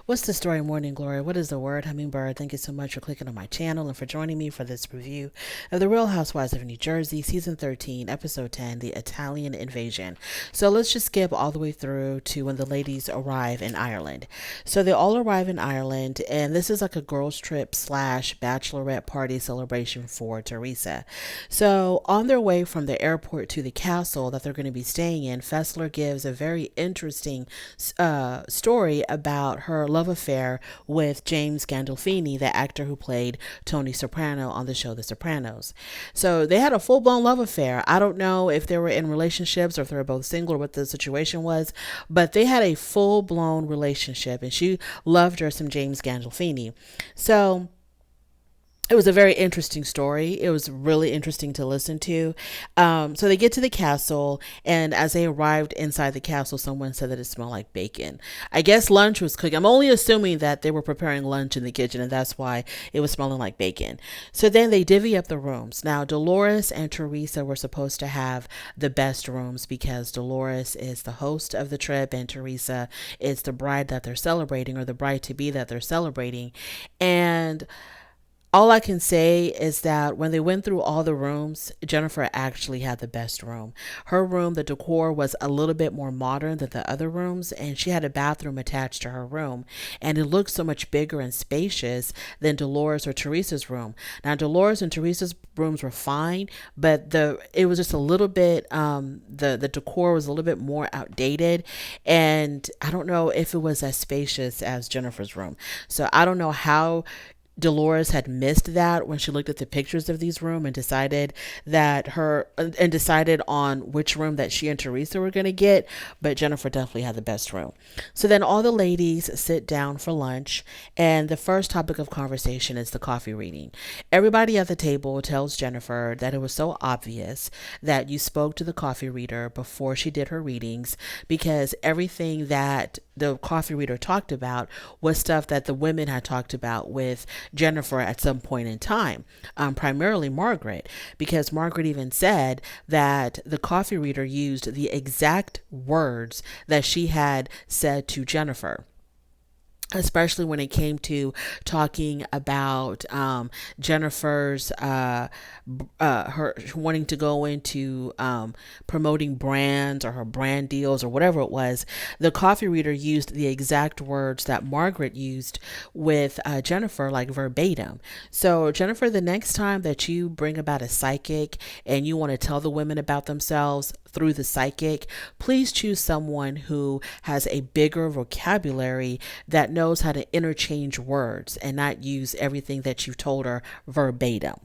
What's the story, Morning Glory? What is the word, Hummingbird? Thank you so much for clicking on my channel and for joining me for this review of The Real Housewives of New Jersey, Season 13, Episode 10, The Italian Invasion. So let's just skip all the way through to when the ladies arrive in Ireland. So they all arrive in Ireland, and this is like a girls' trip slash bachelorette party celebration for Teresa. So on their way from the airport to the castle that they're going to be staying in, Fessler gives a very interesting story about her love affair with James Gandolfini, the actor who played Tony Soprano on the show The Sopranos. So they had a full blown love affair. I don't know if they were in relationships or if they were both single or what the situation was, but they had a full blown relationship, and she loved her some James Gandolfini. So it was a very interesting story. It was really interesting to listen to. So they get to the castle, and as they arrived inside the castle, someone said that it smelled like bacon. I guess lunch was cooking. I'm only assuming that they were preparing lunch in the kitchen, and that's why it was smelling like bacon. So then they divvy up the rooms. Now, Dolores and Teresa were supposed to have the best rooms because Dolores is the host of the trip, and Teresa is the bride that they're celebrating, or the bride to be that they're celebrating. And all I can say is that when they went through all the rooms, Jennifer actually had the best room. Her room, the decor was a little bit more modern than the other rooms, and she had a bathroom attached to her room, and it looked so much bigger and spacious than Dolores or Teresa's room. Now, Dolores and Teresa's rooms were fine, but it was just a little bit the decor was a little bit more outdated, and I don't know if it was as spacious as Jennifer's room. So I don't know how Dolores had missed that when she looked at the pictures of these rooms and decided on which room that she and Teresa were going to get, but Jennifer definitely had the best room. So then all the ladies sit down for lunch, and the first topic of conversation is the coffee reading. Everybody at the table tells Jennifer that it was so obvious that you spoke to the coffee reader before she did her readings, because everything that the coffee reader talked about was stuff that the women had talked about with Jennifer at some point in time, primarily Margaret, because Margaret even said that the coffee reader used the exact words that she had said to Jennifer, especially when it came to talking about Jennifer's her wanting to go into promoting brands or her brand deals or whatever it was. The coffee reader used the exact words that Margaret used with Jennifer, like verbatim. So Jennifer, the next time that you bring about a psychic and you want to tell the women about themselves through the psychic, please choose someone who has a bigger vocabulary, that knows how to interchange words and not use everything that you've told her verbatim.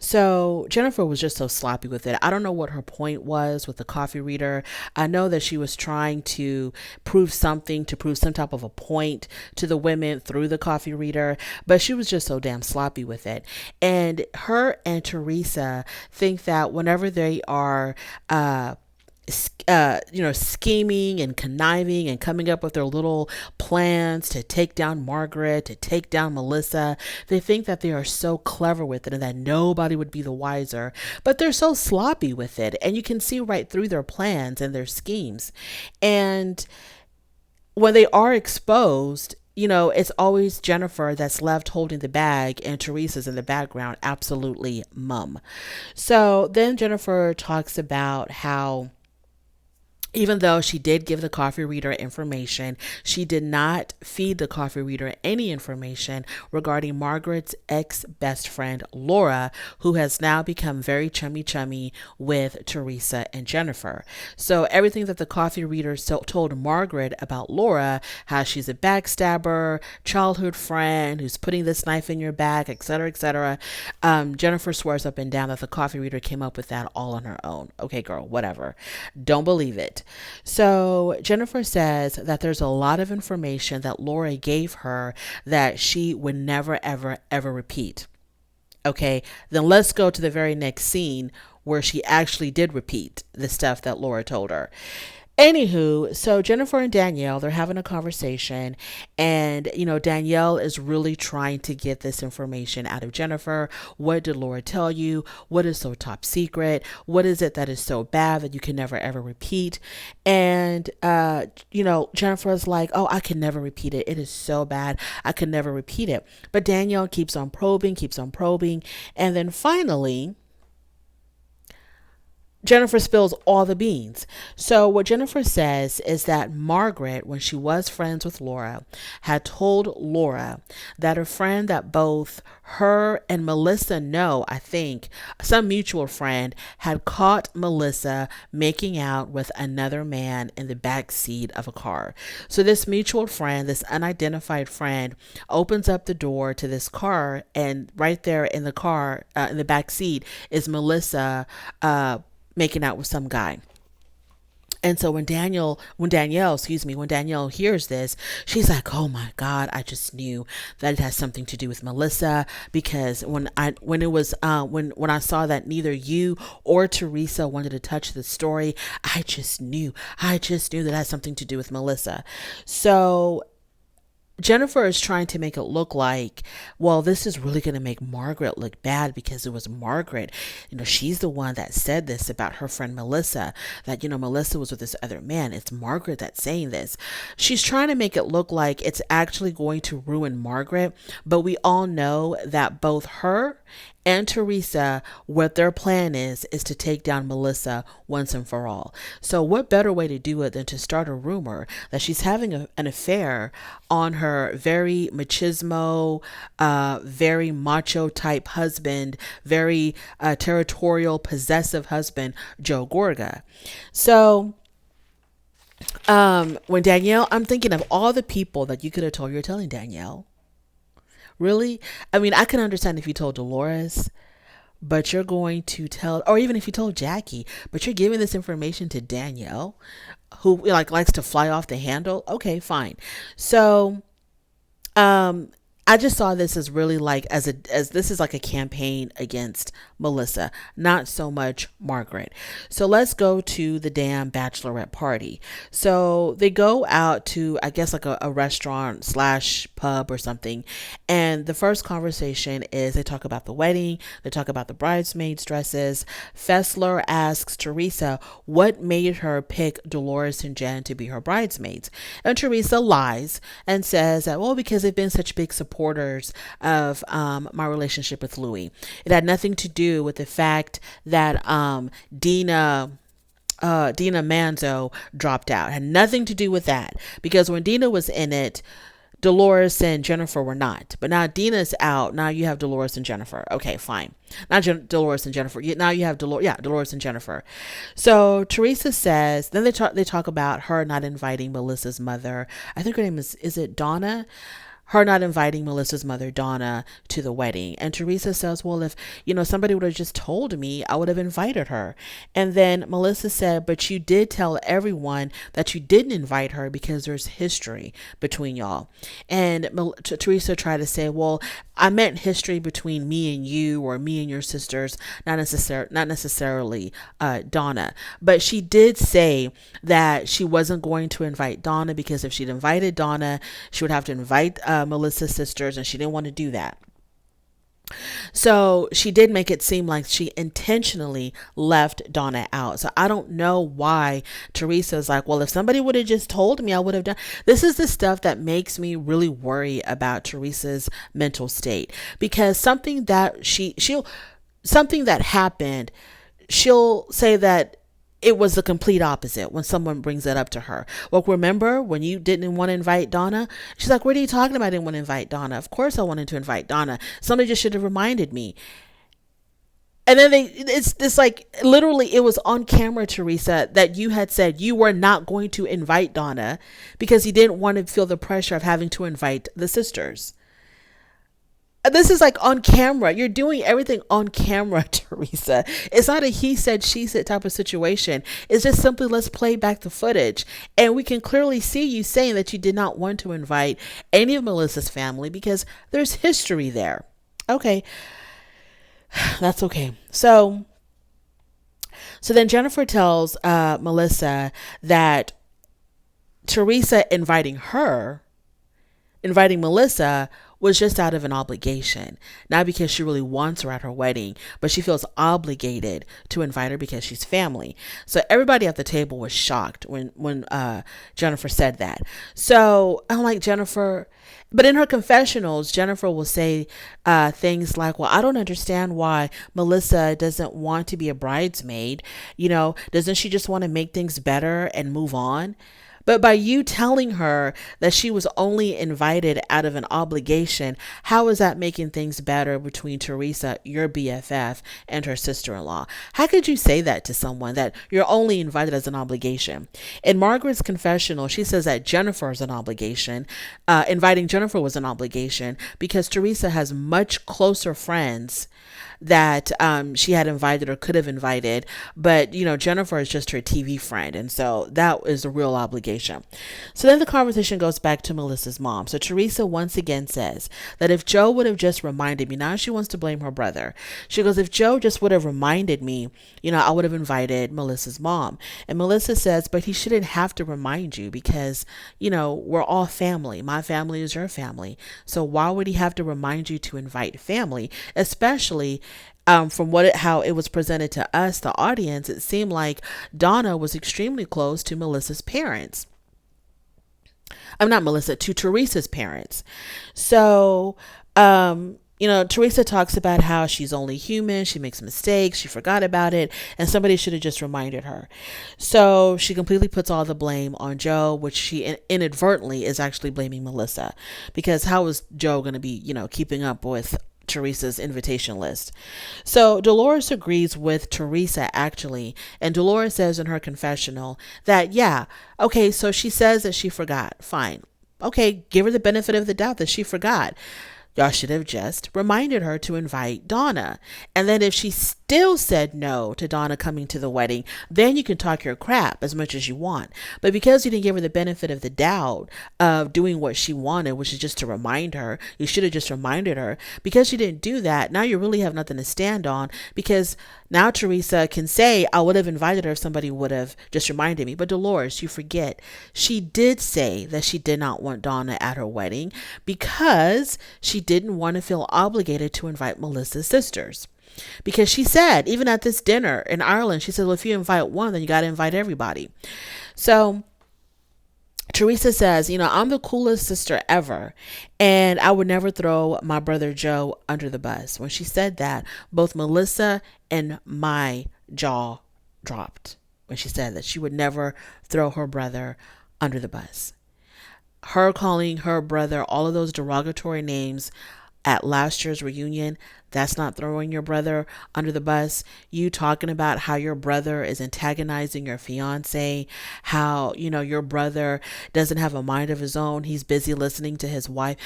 So Jennifer was just so sloppy with it. I don't know what her point was with the coffee reader. I know that she was trying to prove some type of a point to the women through the coffee reader, but she was just so damn sloppy with it. And her and Teresa think that whenever they are scheming and conniving and coming up with their little plans to take down Margaret, to take down Melissa, they think that they are so clever with it and that nobody would be the wiser, but they're so sloppy with it, and you can see right through their plans and their schemes. And when they are exposed, it's always Jennifer that's left holding the bag, and Teresa's in the background absolutely mum. So then Jennifer talks about how, even though she did give the coffee reader information, she did not feed the coffee reader any information regarding Margaret's ex-best friend, Laura, who has now become very chummy with Teresa and Jennifer. So everything that the coffee reader told Margaret about Laura, how she's a backstabber, childhood friend, who's putting this knife in your back, etc., Jennifer swears up and down that the coffee reader came up with that all on her own. Okay, girl, whatever. Don't believe it. So Jennifer says that there's a lot of information that Laura gave her that she would never, ever repeat. Okay, then let's go to the very next scene where she actually did repeat the stuff that Laura told her. Anywho, so Jennifer and Danielle, they're having a conversation, and Danielle is really trying to get this information out of Jennifer. What did Laura tell you? What is so top secret? What is it that is so bad that you can never ever repeat? And Jennifer is like, oh, I can never repeat it. It is so bad. I can never repeat it. But Danielle keeps on probing, and then finally Jennifer spills all the beans. So, what Jennifer says is that Margaret, when she was friends with Laura, had told Laura that a friend that both her and Melissa know, I think, some mutual friend, had caught Melissa making out with another man in the back seat of a car. So, this mutual friend, this unidentified friend, opens up the door to this car, and right there in the car, in the back seat, is Melissa, making out with some guy. And so when Danielle hears this, she's like, "Oh my God, I just knew that it has something to do with Melissa, because when I saw that neither you or Teresa wanted to touch the story, I just knew that it has something to do with Melissa." So Jennifer is trying to make it look like, well, this is really going to make Margaret look bad, because it was Margaret. She's the one that said this about her friend Melissa, that, Melissa was with this other man. It's Margaret that's saying this. She's trying to make it look like it's actually going to ruin Margaret. But we all know that both her and Teresa, what their plan is to take down Melissa once and for all. So what better way to do it than to start a rumor that she's having an affair on her very machismo, very macho type husband, very territorial, possessive husband, Joe Gorga. So when Danielle, I'm thinking of all the people that you could have told, you're telling Danielle. Really? I mean, I can understand if you told Dolores, but you're going to tell, or even if you told Jackie, but you're giving this information to Danielle, who likes to fly off the handle. Okay, fine. So, I just saw this as really like as this is like a campaign against Melissa, not so much Margaret. So let's go to the damn bachelorette party. So they go out to, I guess, like a restaurant / pub or something. And the first conversation is they talk about the wedding. They talk about the bridesmaids' dresses. Fessler asks Teresa what made her pick Dolores and Jen to be her bridesmaids. And Teresa lies and says that, well, because they've been such big supporters of my relationship with Louis. It had nothing to do with the fact that Dina Manzo dropped out. It had nothing to do with that, because when Dina was in it, Dolores and Jennifer were not. But now Dina's out. Now you have Dolores and Jennifer. Okay, fine. Not Dolores and Jennifer. Now you have Dolores and Jennifer. So Teresa says, then they talk about her not inviting Melissa's mother. I think her name is it Donna? Her not inviting Melissa's mother, Donna, to the wedding. And Teresa says, well, if, somebody would have just told me, I would have invited her. And then Melissa said, but you did tell everyone that you didn't invite her because there's history between y'all. And Teresa tried to say, well, I meant history between me and you, or me and your sisters, not necessarily Donna. But she did say that she wasn't going to invite Donna, because if she'd invited Donna, she would have to invite Melissa's sisters, and she didn't want to do that. So she did make it seem like she intentionally left Donna out. So I don't know why Teresa's like, well, if somebody would have just told me, I would have done. This is the stuff that makes me really worry about Teresa's mental state, because something that something that happened, she'll say that it was the complete opposite when someone brings it up to her. Well, remember when you didn't want to invite Donna? She's like, what are you talking about? I didn't want to invite Donna. Of course I wanted to invite Donna. Somebody just should have reminded me. And then it's like, literally, it was on camera, Teresa, that you had said you were not going to invite Donna because you didn't want to feel the pressure of having to invite the sisters. This is like on camera. You're doing everything on camera, Teresa. It's not a he said, she said type of situation. It's just simply, let's play back the footage. And we can clearly see you saying that you did not want to invite any of Melissa's family because there's history there. Okay. That's okay. So So then Jennifer tells Melissa that Teresa inviting Melissa was just out of an obligation, not because she really wants her at her wedding, but she feels obligated to invite her because she's family. So everybody at the table was shocked when Jennifer said that. So I'm like, Jennifer, but in her confessionals, Jennifer will say things like, well, I don't understand why Melissa doesn't want to be a bridesmaid. Doesn't she just want to make things better and move on? But by you telling her that she was only invited out of an obligation, how is that making things better between Teresa, your BFF, and her sister-in-law? How could you say that to someone, that you're only invited as an obligation? In Margaret's confessional, she says that Jennifer is an obligation. Inviting Jennifer was an obligation because Teresa has much closer friends that she had invited or could have invited, but Jennifer is just her TV friend, and so that is a real obligation. So then the conversation goes back to Melissa's mom. So Teresa once again says that if Joe would have just reminded me, now she wants to blame her brother. She goes, if Joe just would have reminded me, I would have invited Melissa's mom. And Melissa says, but he shouldn't have to remind you because we're all family. My family is your family, so why would he have to remind you to invite family, especially from how it was presented to us, the audience? It seemed like Donna was extremely close to Melissa's parents. I'm not Melissa, to Teresa's parents. So, Teresa talks about how she's only human. She makes mistakes. She forgot about it. And somebody should have just reminded her. So she completely puts all the blame on Joe, which she inadvertently is actually blaming Melissa, because how is Joe going to be, keeping up with Teresa's invitation list? So Dolores agrees with Teresa, actually, and Dolores says in her confessional that, yeah, okay, so she says that she forgot. Fine. Okay, give her the benefit of the doubt that she forgot. Y'all should have just reminded her to invite Donna. And then if she still said no to Donna coming to the wedding, then you can talk your crap as much as you want. But because you didn't give her the benefit of the doubt of doing what she wanted, which is just to remind her, you should have just reminded her. Because you didn't do that, now you really have nothing to stand on, because now Teresa can say, I would have invited her if somebody would have just reminded me. But Dolores, you forget, she did say that she did not want Donna at her wedding because she didn't want to feel obligated to invite Melissa's sisters. Because she said, even at this dinner in Ireland, she said, well, if you invite one, then you got to invite everybody. So Teresa says, I'm the coolest sister ever, and I would never throw my brother Joe under the bus. When she said that, both Melissa and my jaw dropped when she said that she would never throw her brother under the bus. Her calling her brother all of those derogatory names at last year's reunion, that's not throwing your brother under the bus. You talking about how your brother is antagonizing your fiance, how, your brother doesn't have a mind of his own. He's busy listening to his wife.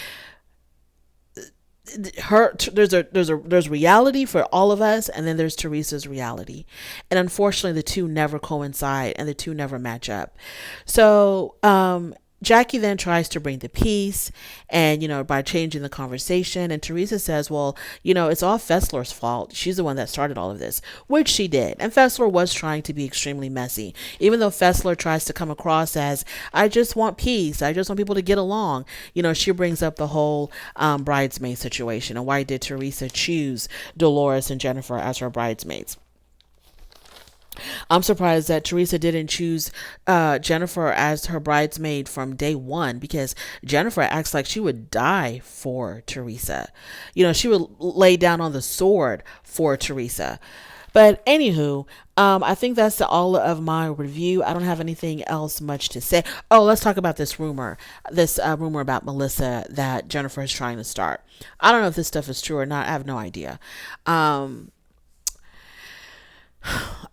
There's reality for all of us, and then there's Teresa's reality. And unfortunately, the two never coincide and the two never match up. So, Jackie then tries to bring the peace and, by changing the conversation. And Teresa says, well, it's all Fessler's fault. She's the one that started all of this, which she did. And Fessler was trying to be extremely messy, even though Fessler tries to come across as, I just want peace. I just want people to get along. She brings up the whole bridesmaid situation. And why did Teresa choose Dolores and Jennifer as her bridesmaids? I'm surprised that Teresa didn't choose Jennifer as her bridesmaid from day one, because Jennifer acts like she would die for Teresa. She would lay down on the sword for Teresa. But anywho, I think that's all of my review. I don't have anything else much to say. Oh, let's talk about this rumor about Melissa that Jennifer is trying to start. I don't know if this stuff is true or not. I have no idea.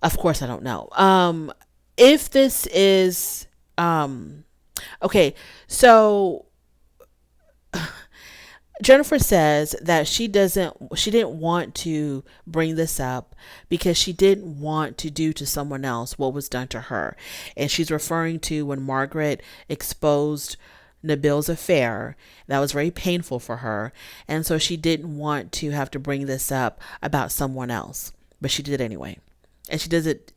Of course, I don't know. If this is, okay, so Jennifer says that she didn't want to bring this up because she didn't want to do to someone else what was done to her. And she's referring to when Margaret exposed Nabil's affair. That was very painful for her. And so she didn't want to have to bring this up about someone else, but she did anyway. and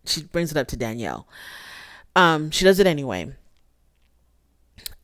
she brings it up to Danielle. She does it anyway.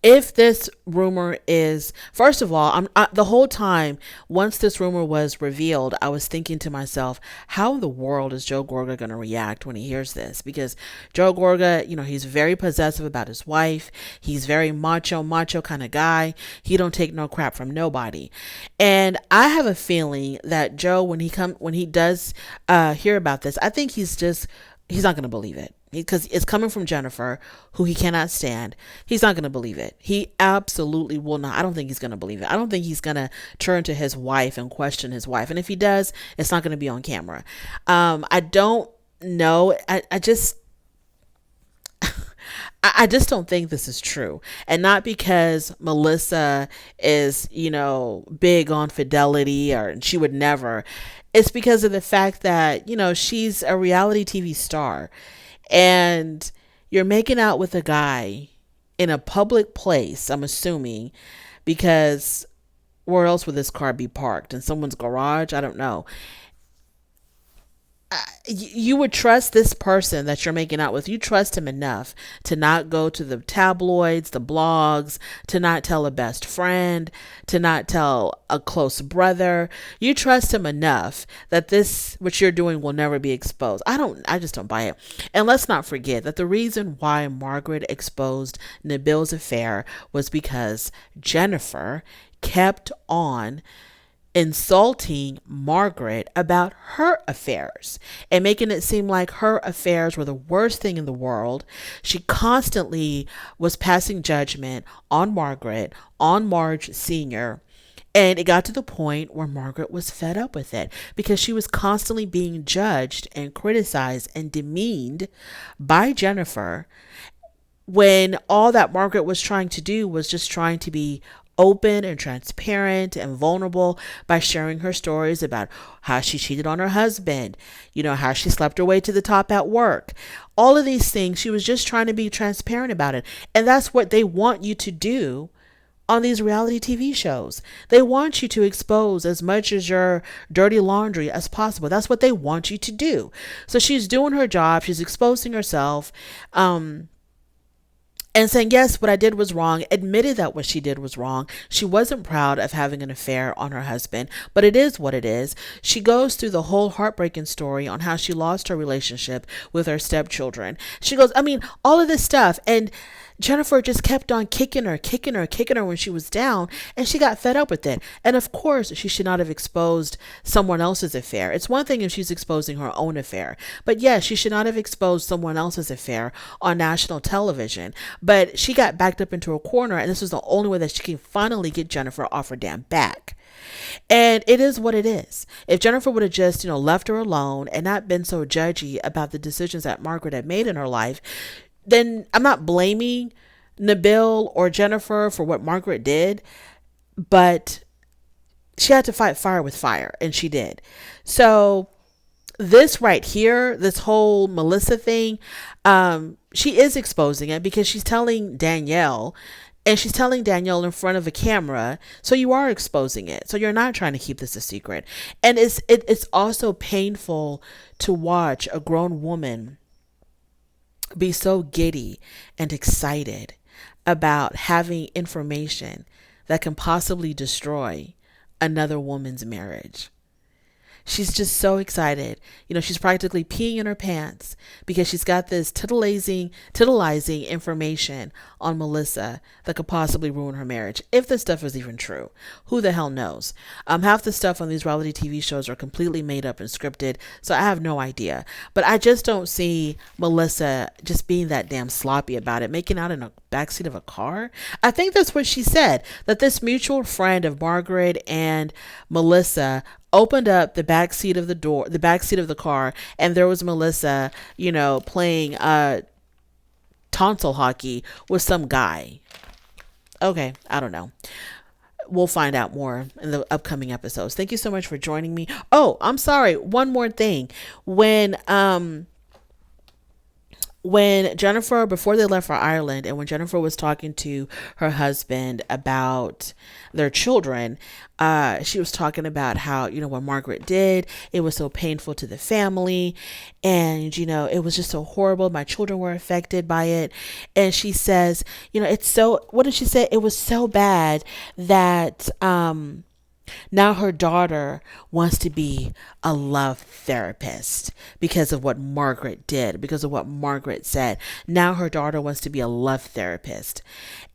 If this rumor is, first of all, the whole time, once this rumor was revealed, I was thinking to myself, how in the world is Joe Gorga going to react when he hears this? Because Joe Gorga, he's very possessive about his wife. He's very macho kind of guy. He don't take no crap from nobody. And I have a feeling that Joe, when he does hear about this, I think he's not going to believe it, because it's coming from Jennifer, who he cannot stand. He's not going to believe it. He absolutely will not. I don't think he's going to believe it. I don't think he's going to turn to his wife and question his wife. And if he does, it's not going to be on camera. I don't know. I just don't think this is true. And not because Melissa is, big on fidelity, or she would never. It's because of the fact that, she's a reality TV star, and you're making out with a guy in a public place, I'm assuming, because where else would this car be parked? In someone's garage? I don't know. You would trust this person that you're making out with. You trust him enough to not go to the tabloids, the blogs, to not tell a best friend, to not tell a close brother. You trust him enough that what you're doing will never be exposed. I just don't buy it. And let's not forget that the reason why Margaret exposed Nabil's affair was because Jennifer kept on insulting Margaret about her affairs and making it seem like her affairs were the worst thing in the world. She constantly was passing judgment on Margaret, on Marge Sr., and it got to the point where Margaret was fed up with it, because she was constantly being judged and criticized and demeaned by Jennifer, when all that Margaret was trying to do was just trying to be open and transparent and vulnerable by sharing her stories about how she cheated on her husband, how she slept her way to the top at work. All of these things, she was just trying to be transparent about it. And that's what they want you to do on these reality TV shows. They want you to expose as much of your dirty laundry as possible. That's what they want you to do. So she's doing her job. She's exposing herself. And saying, yes, what I did was wrong, admitted that what she did was wrong. She wasn't proud of having an affair on her husband, but it is what it is. She goes through the whole heartbreaking story on how she lost her relationship with her stepchildren. She goes, all of this stuff. And Jennifer just kept on kicking her when she was down, and she got fed up with it. And of course, she should not have exposed someone else's affair. It's one thing if she's exposing her own affair, but yes, she should not have exposed someone else's affair on national television. But she got backed up into a corner, and this was the only way that she can finally get Jennifer off her damn back. And it is what it is. If Jennifer would have just, left her alone and not been so judgy about the decisions that Margaret had made in her life, then I'm not blaming Nabil or Jennifer for what Margaret did, but she had to fight fire with fire, and she did. So this right here, this whole Melissa thing, she is exposing it, because she's telling Danielle, and she's telling Danielle in front of a camera. So you are exposing it. So you're not trying to keep this a secret. And it's also painful to watch a grown woman be so giddy and excited about having information that can possibly destroy another woman's marriage. She's just so excited. She's practically peeing in her pants because she's got this titillizing information on Melissa that could possibly ruin her marriage. If this stuff is even true, who the hell knows? Half the stuff on these reality TV shows are completely made up and scripted, so I have no idea. But I just don't see Melissa just being that damn sloppy about it, making out in a backseat of a car. I think that's what she said, that this mutual friend of Margaret and Melissa opened up the back seat of the car, and there was Melissa, playing tonsil hockey with some guy. Okay, I don't know. We'll find out more in the upcoming episodes. Thank you so much for joining me. Oh, I'm sorry. One more thing. When when Jennifer, before they left for Ireland, and when Jennifer was talking to her husband about their children, she was talking about how, what Margaret did, it was so painful to the family. And, it was just so horrible. My children were affected by it. And she says, it's so, what did she say? It was so bad that, now her daughter wants to be a love therapist because of what Margaret did, because of what Margaret said. Now her daughter wants to be a love therapist.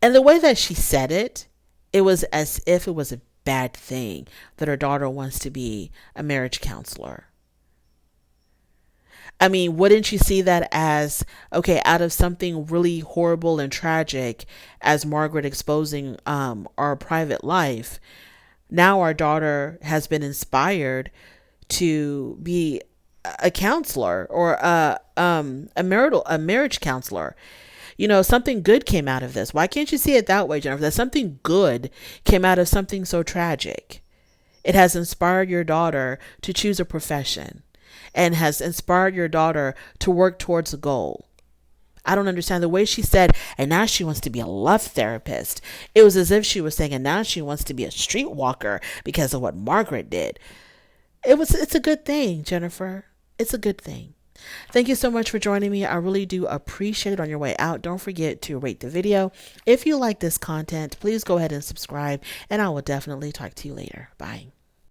And the way that she said it, it was as if it was a bad thing that her daughter wants to be a marriage counselor. I mean, wouldn't you see that as, okay, out of something really horrible and tragic as Margaret exposing our private life, now our daughter has been inspired to be a counselor, or a marriage counselor. Something good came out of this. Why can't you see it that way, Jennifer? That something good came out of something so tragic. It has inspired your daughter to choose a profession, and has inspired your daughter to work towards a goal. I don't understand the way she said, and now she wants to be a love therapist. It was as if she was saying, and now she wants to be a streetwalker because of what Margaret did. It's a good thing, Jennifer. It's a good thing. Thank you so much for joining me. I really do appreciate it. On your way out, don't forget to rate the video. If you like this content, please go ahead and subscribe, and I will definitely talk to you later. Bye.